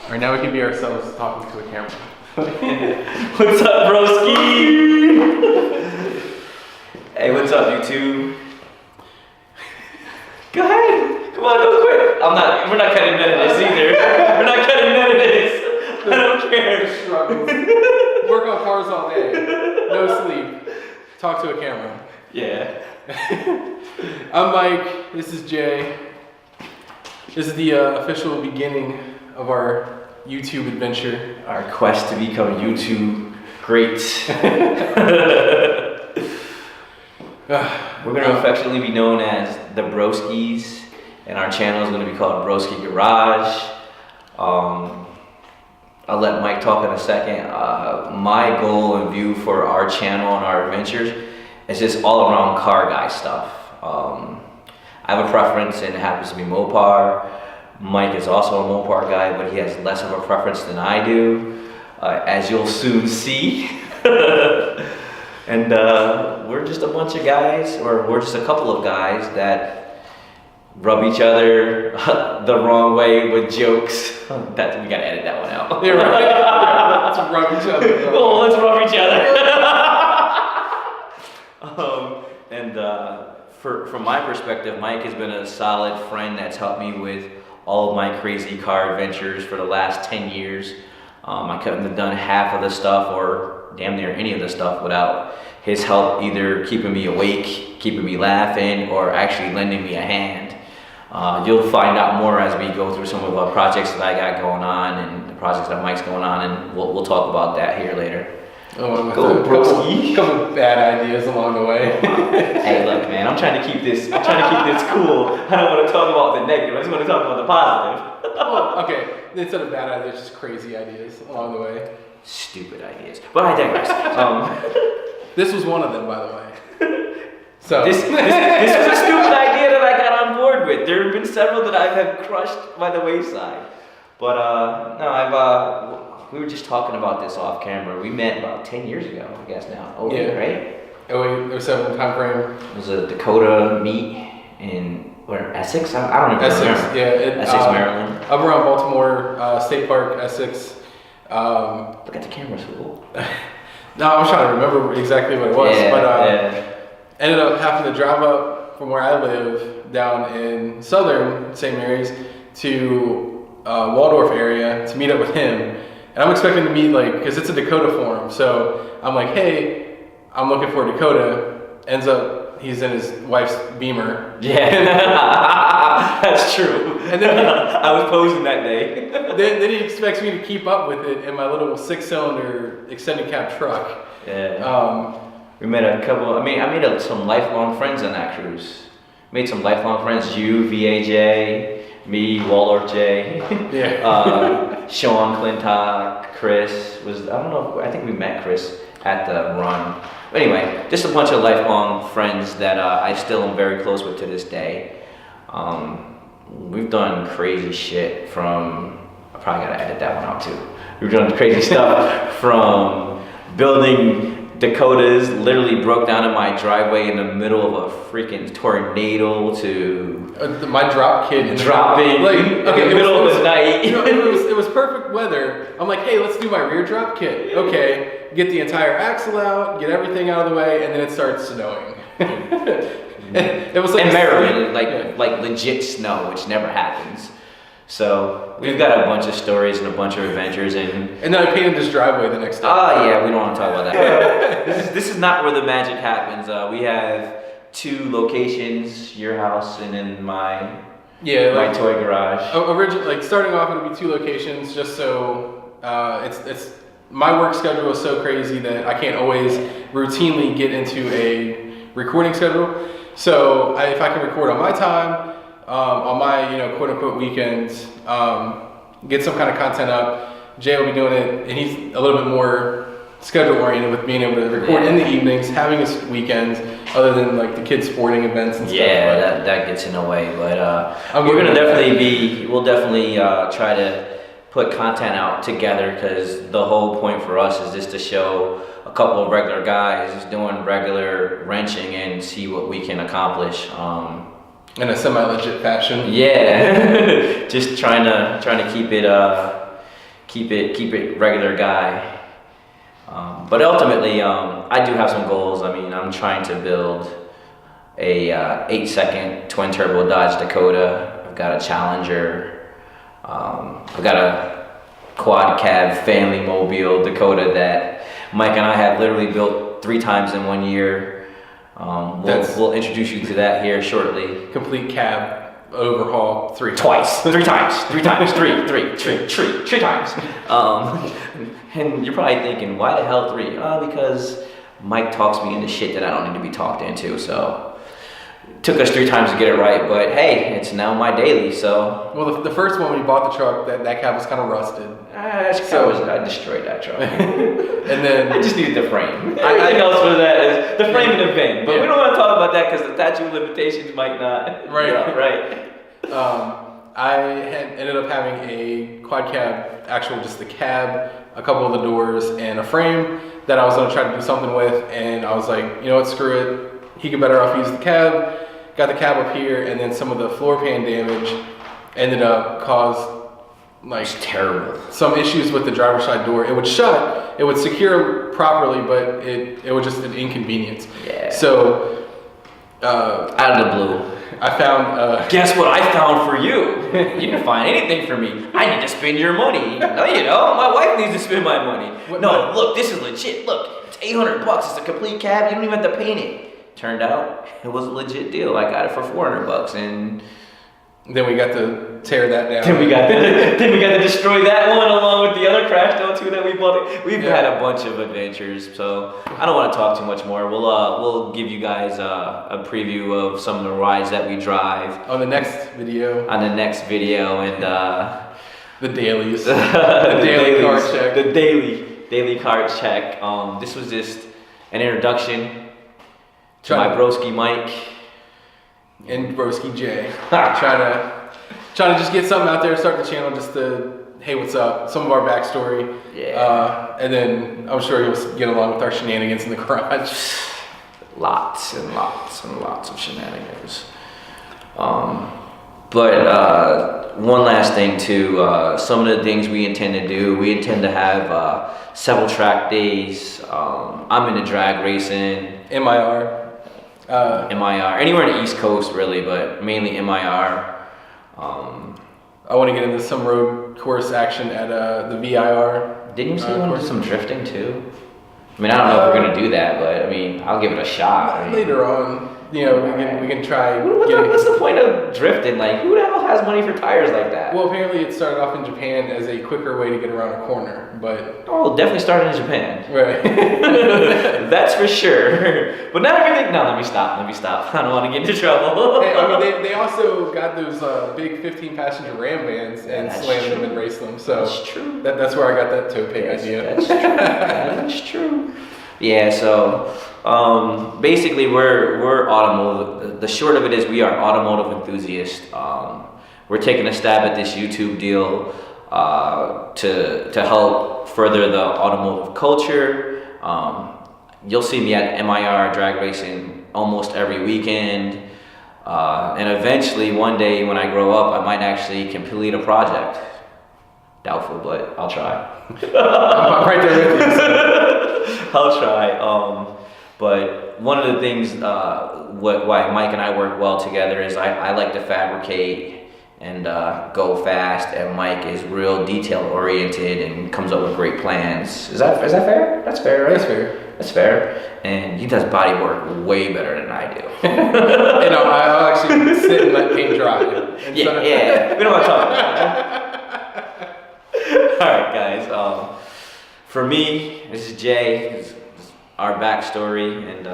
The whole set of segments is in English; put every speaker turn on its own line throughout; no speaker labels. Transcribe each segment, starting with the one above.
All right, now we can be ourselves talking to a camera.
What's up, broski? Hey, what's up, YouTube? Go ahead. Come on, go quick. We're not cutting none of this either. We're not cutting none of this. I don't care.
Struggles. Work on cars all day. No sleep. Talk to a camera.
Yeah.
I'm Mike. This is Jay. This is the official beginning of our YouTube adventure.
Our quest to become YouTube greats. We're going to affectionately be known as the Broskis, and our channel is going to be called Broski Garage. I'll let Mike talk in a second. My goal and view for our channel and our adventures is just all around car guy stuff. I have a preference, and it happens to be Mopar. Mike is also a Mopar guy, but he has less of a preference than I do, as you'll soon see. And we're just a bunch of guys, or we're just a couple of guys that rub each other the wrong way with jokes. We gotta edit that one out.
Yeah, right. Yeah, let's rub each other.
Oh, let's rub each other. From my perspective, Mike has been a solid friend that's helped me with all of my crazy car adventures for the last 10 years. I couldn't have done half of the stuff or damn near any of the stuff without his help, either keeping me awake, keeping me laughing, or actually lending me a hand. You'll find out more as we go through some of the projects that I got going on and the projects that Mike's going on, and we'll talk about that here later.
Oh, a couple bad ideas along the way.
Hey, look, man, I'm trying to keep this cool. I don't want to talk about the negative. I just want to talk about the positive.
Well, okay, instead of bad ideas, just crazy ideas along the way.
Stupid ideas, but I digress.
This was one of them, by the way. So
this was a stupid idea that I got on board with. There have been several that I've had crushed by the wayside, but no, we were just talking about this off camera. We met about 10 years ago, I guess now. Oh, yeah, right?
Oh, 07 time frame.
It was a Dakota meet in Essex? I don't even
Essex,
remember.
yeah.
Essex, Maryland.
Up around Baltimore, State Park, Essex.
Look at the camera, fool.
No, I was trying to remember exactly what it was, ended up having to drive up from where I live down in southern St. Mary's to Waldorf area to meet up with him. And I'm expecting to meet, because it's a Dakota forum, so I'm like, hey, I'm looking for Dakota. Ends up, he's in his wife's Beamer.
Yeah, that's true. And then I was posing that day.
then he expects me to keep up with it in my little 6-cylinder extended cab truck.
Yeah. We met a couple. I made some lifelong friends on that cruise. Made some lifelong friends. You, VAJ. Me, Waldorf J, Sean Clintock, Chris I think we met Chris at the run. But anyway, just a bunch of lifelong friends that I still am very close with to this day. We've done crazy shit from, I probably gotta edit that one out too. We've done crazy stuff from building Dakotas, literally broke down in my driveway in the middle of a freaking tornado to
my drop kit
dropping in the middle of the night.
It was perfect weather. I'm like, hey, let's do my rear drop kit. Okay, get the entire axle out, get everything out of the way, and then it starts snowing. It was like
in Maryland, like legit snow, which never happens. So we've got a bunch of stories and a bunch of adventures, and
then I painted this driveway the next day.
Oh yeah, we don't want to talk about that. This is not where the magic happens. We have 2 locations: your house and then my toy garage.
Originally, starting off, it'll be 2 locations, just so it's my work schedule is so crazy that I can't always routinely get into a recording schedule. So if I can record on my time. On my, quote unquote weekends, get some kind of content up. Jay will be doing it, and he's a little bit more schedule oriented with being able to record in the evenings, having his weekends, other than the kids' sporting events and stuff.
Yeah, that gets in the way, but we'll definitely try to put content out together, because the whole point for us is just to show a couple of regular guys just doing regular wrenching and see what we can accomplish.
In a semi-legit fashion.
Yeah, just trying to keep it keep it regular guy. But ultimately, I do have some goals. I mean, I'm trying to build a 8-second twin turbo Dodge Dakota. I've got a Challenger. I've got a quad cab family mobile Dakota that Mike and I have literally built 3 times in 1 year. We'll introduce you to that here shortly.
Complete cab overhaul 3 times.
Twice, 3 times, 3 times, three times. And you're probably thinking, why the hell 3? Because Mike talks me into shit that I don't need to be talked into. So it took us 3 times to get it right, but hey, it's now my daily. So
well, the first one when you bought the truck, that cab was kind of rusted.
I destroyed that truck.
And then
I just needed the frame. Everything else for that is the frame and the VIN. But we don't want to talk about that because the statute of limitations might not.
Right.
Yeah, right.
I had ended up having a quad cab, just the cab, a couple of the doors, and a frame that I was going to try to do something with. And I was like, you know what, screw it. He could better off use the cab. Got the cab up here, and then some of the floor pan damage ended up caused
terrible.
Some issues with the driver's side door. It would shut, it would secure properly, but it was just an inconvenience.
Yeah.
So
out of the blue,
I found.
Guess what I found for you? You didn't find anything for me. I need to spend your money. No, you don't. My wife needs to spend my money. Look, this is legit. Look, it's $800. It's a complete cab. You don't even have to paint it. Turned out it was a legit deal. I got it for $400, and
then we got to tear that down.
Then we got to destroy that one along with the other crash though too that we bought. We've had a bunch of adventures, so I don't want to talk too much more. We'll give you guys a preview of some of the rides that we drive
on the next video.
And
the dailies,
the
daily car check,
the daily car check. This was just an introduction to my broski Mike.
And Broski J. trying to just get something out there, start the channel just to, hey, what's up? Some of our backstory.
Yeah.
And then I'm sure you'll get along with our shenanigans in the garage.
Lots and lots and lots of shenanigans. But one last thing too, some of the things we intend to do, we intend to have several track days. I'm into drag racing.
MIR.
MIR, anywhere in the East Coast really, but mainly MIR.
I want to get into some road course action at the VIR.
Didn't you say you want to do some drifting too? I mean, I don't know if we're gonna do that, but I mean, I'll give it a shot.
Later on, we can try.
What's the point of drifting? Like, who the hell has money for tires like that?
Well, apparently it started off in Japan as a quicker way to get around a corner, but
definitely started in Japan.
Right.
That's for sure. But now everything. No, let me stop. I don't want to get into trouble.
Hey, I mean, they also got those big 15-passenger Ram vans and slammed them and raced them. So
that's true.
That's where I got that toe pig idea.
That's true. That's true. Yeah. So basically, we're automotive. The short of it is, we are automotive enthusiasts. We're taking a stab at this YouTube deal to help further the automotive culture. You'll see me at MIR drag racing almost every weekend. And eventually, one day when I grow up, I might actually complete a project. Doubtful, but I'll try.
I'm right there with you. So.
I'll try. But one of the things why Mike and I work well together is I like to fabricate and go fast, and Mike is real detail oriented and comes up with great plans. Is that fair? That's fair, right? That's fair. And he does body work way better than I do.
I'll actually sit and let paint dry.
Yeah. We don't want to talk about that. All right, guys. For me, this is Jay. This is our backstory, and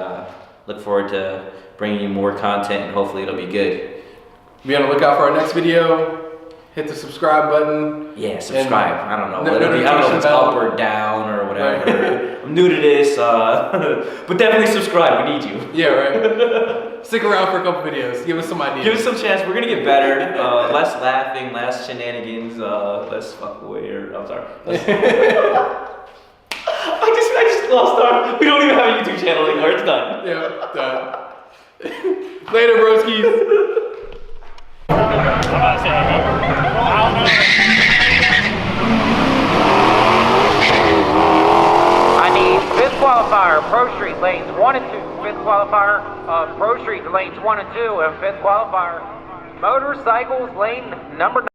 look forward to bringing you more content, and hopefully it'll be good.
Be on the lookout for our next video. Hit the subscribe button.
Yeah, subscribe. I don't know. I don't know if it's up or down or whatever. Right. I'm new to this, but definitely subscribe. We need you.
Yeah, right. Stick around for a couple videos. Give us some ideas.
Give us some chance. We're gonna get better. Less laughing, less shenanigans, less fuck away. I'm sorry. I just lost our. We don't even have a YouTube channel anymore. It's done.
Yeah, done. Later, broskies.
I'm not saying qualifier, Pro Street lanes 1 and 2. Fifth qualifier, Pro Street lanes 1 and 2. And fifth qualifier, motorcycles lane number 9.